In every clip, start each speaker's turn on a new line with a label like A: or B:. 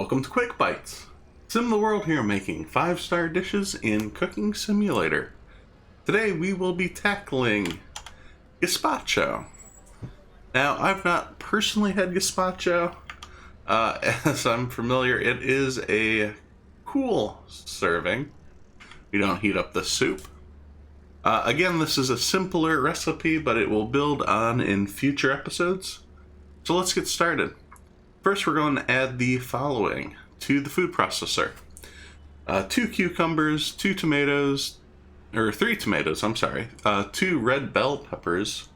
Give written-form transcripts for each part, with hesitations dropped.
A: Welcome to Quick Bites. SimTheWorld here, making 5-star dishes in Cooking Simulator. Today we will be tackling Gazpacho. Now, I've not personally had Gazpacho. As I'm familiar, it is a cool serving. You don't heat up the soup. Again, this is a simpler recipe, but it will build on in future episodes. So let's get started. First, we're going to add the following to the food processor. 2 cucumbers, 2 tomatoes, or 3 tomatoes, I'm sorry, 2 red bell peppers,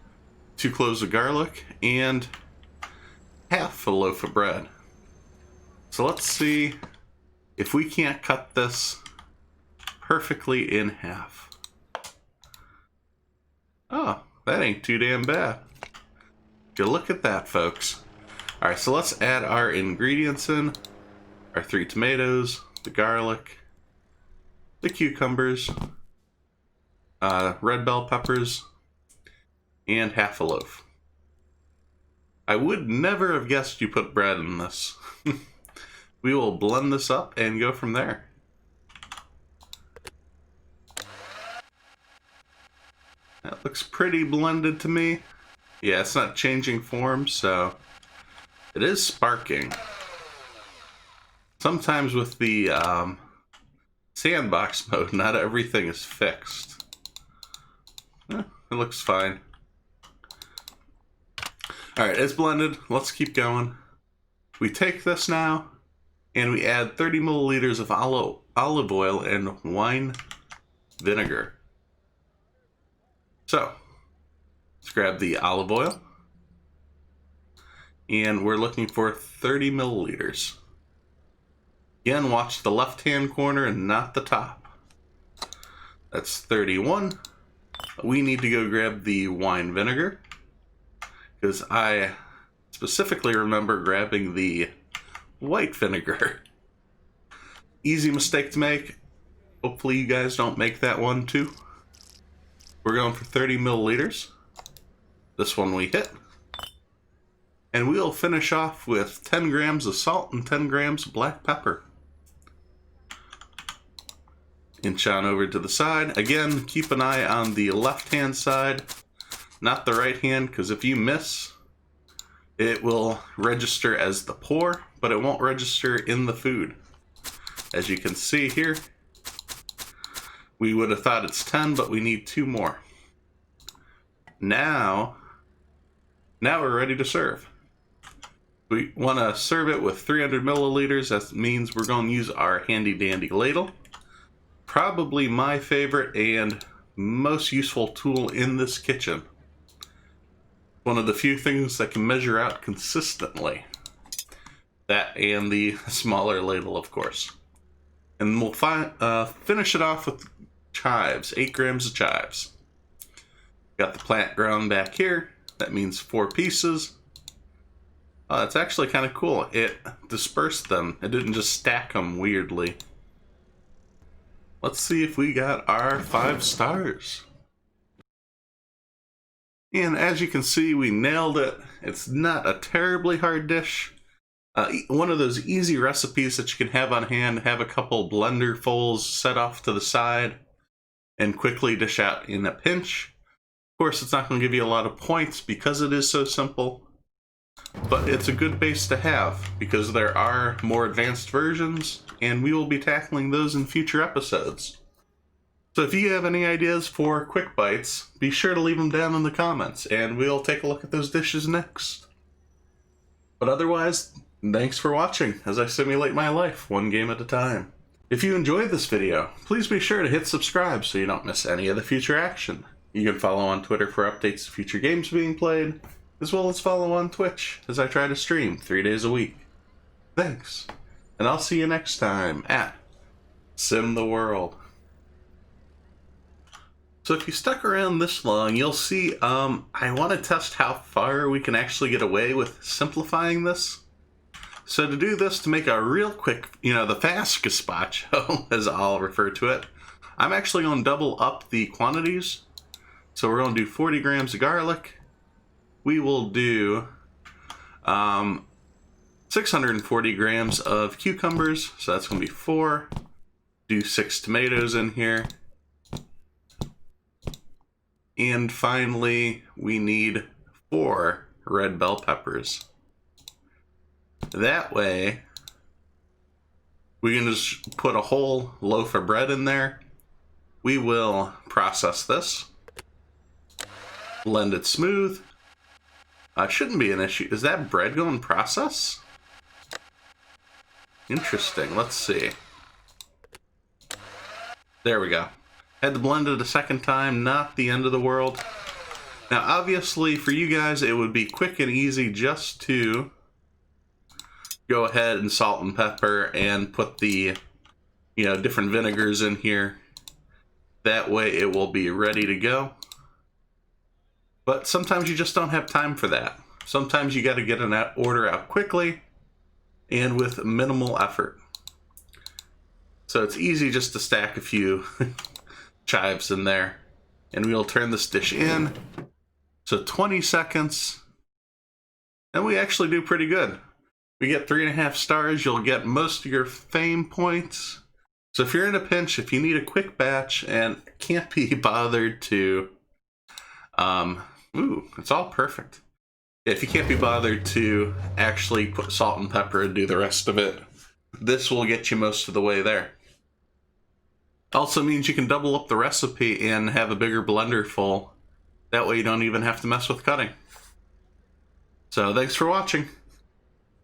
A: 2 cloves of garlic, and half a loaf of bread. So let's see if we can't cut this perfectly in half. Oh, that ain't too damn bad. Good look at that, folks. Alright, so let's add our ingredients in. Our 3 tomatoes, the garlic, the cucumbers, red bell peppers, and half a loaf. I would never have guessed you put bread in this. We will blend this up and go from there. That looks pretty blended to me. Yeah, it's not changing form, so it is sparking. Sometimes with the sandbox mode, not everything is fixed. It looks fine. Alright, it's blended. Let's keep going. We take this now, and we add 30 milliliters of olive oil and wine vinegar. So, let's grab the olive oil. And we're looking for 30 milliliters. Again, watch the left-hand corner and not the top. That's 31. We need to go grab the wine vinegar, because I specifically remember grabbing the white vinegar. Easy mistake to make. Hopefully you guys don't make that one too. We're going for 30 milliliters. This one we hit. And we'll finish off with 10 grams of salt and 10 grams of black pepper. Inch on over to the side. Again, keep an eye on the left-hand side, not the right hand, because if you miss, it will register as the pour, but it won't register in the food. As you can see here, we would have thought it's 10, but we need 2 more. Now we're ready to serve. We want to serve it with 300 milliliters. That means we're going to use our handy dandy ladle. Probably my favorite and most useful tool in this kitchen. One of the few things that can measure out consistently. That and the smaller ladle, of course. And we'll finish it off with chives, 8 grams of chives. Got the plant ground back here. That means 4 pieces. It's actually kind of cool. It dispersed them. It didn't just stack them weirdly. Let's see if we got our 5 stars. And as you can see, we nailed it. It's not a terribly hard dish. One of those easy recipes that you can have on hand, have a couple blenderfuls set off to the side, and quickly dish out in a pinch. Of course, it's not going to give you a lot of points because it is so simple. But it's a good base to have, because there are more advanced versions, and we will be tackling those in future episodes. So if you have any ideas for quick bites, be sure to leave them down in the comments, and we'll take a look at those dishes next. But otherwise, thanks for watching as I simulate my life one game at a time. If you enjoyed this video, please be sure to hit subscribe so you don't miss any of the future action. You can follow on Twitter for updates of future games being played, as well as follow on Twitch as I try to stream 3 days a week. Thanks, and I'll see you next time at SimTheWorld. So if you stuck around this long, you'll see I want to test how far we can actually get away with simplifying this. So to do this, to make a real quick, the fast gazpacho, as I'll refer to it, I'm actually going to double up the quantities. So we're going to do 40 grams of garlic. We will do 640 grams of cucumbers, so that's going to be 4. Do 6 tomatoes in here. And finally, we need 4 red bell peppers. That way, we can just put a whole loaf of bread in there. We will process this. Blend it smooth. Shouldn't be an issue. Is that bread going to process? Interesting. Let's see. There we go. Had to blend it a second time, not the end of the world. Now, obviously, for you guys, it would be quick and easy just to go ahead and salt and pepper and put the, different vinegars in here. That way it will be ready to go. But sometimes you just don't have time for that. Sometimes you got to get an order out quickly and with minimal effort. So it's easy just to stack a few chives in there. And we'll turn this dish in. So 20 seconds. And we actually do pretty good. We get 3.5 stars. You'll get most of your fame points. So if you're in a pinch, if you need a quick batch and can't be bothered to, it's all perfect. If you can't be bothered to actually put salt and pepper and do the rest of it, this will get you most of the way there. Also means you can double up the recipe and have a bigger blender full. That way you don't even have to mess with cutting. So thanks for watching.